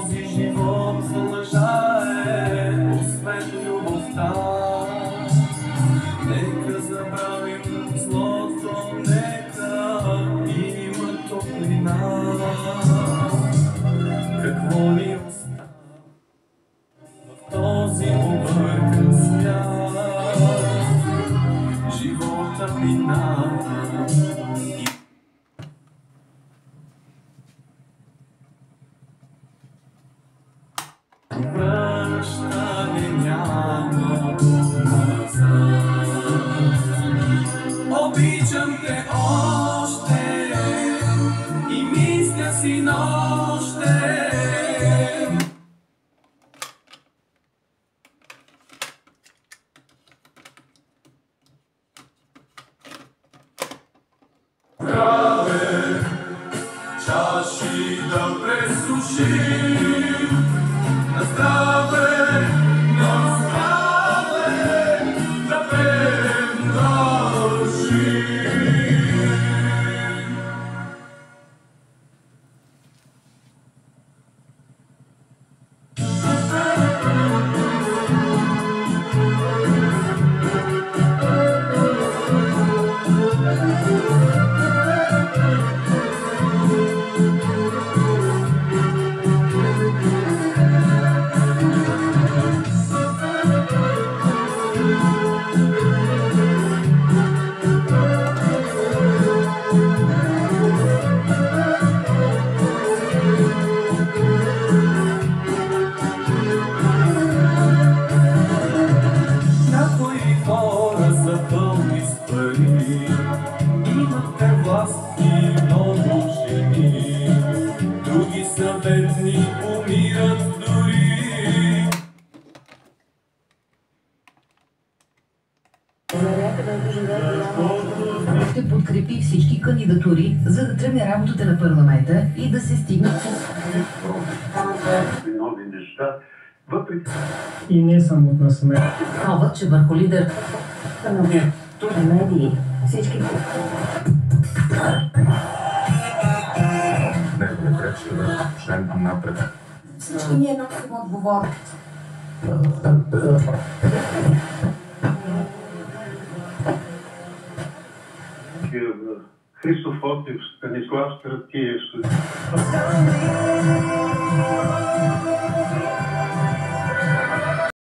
този живот за лъжа е, освен любовта. Нека забравим злото, нека има топлина. Какво ни остава в този объркан свят? Живота минава и връщане няма назад. Обичам те още и мисля си нощем. Здраве, чаши да пресушим. На здраве, на здраве, да пеем дължим. Други са бедни, умират дори. Ще подкрепи всички кандидатури, за да тръгне работата на парламента и да се стигне нови неща, въпреки и не само от нас сме. Новът, че върху лидер медии, всички не пречи да почнем напред. всички ние носим отговорност. Христо Фотев, Станислав Стратиев.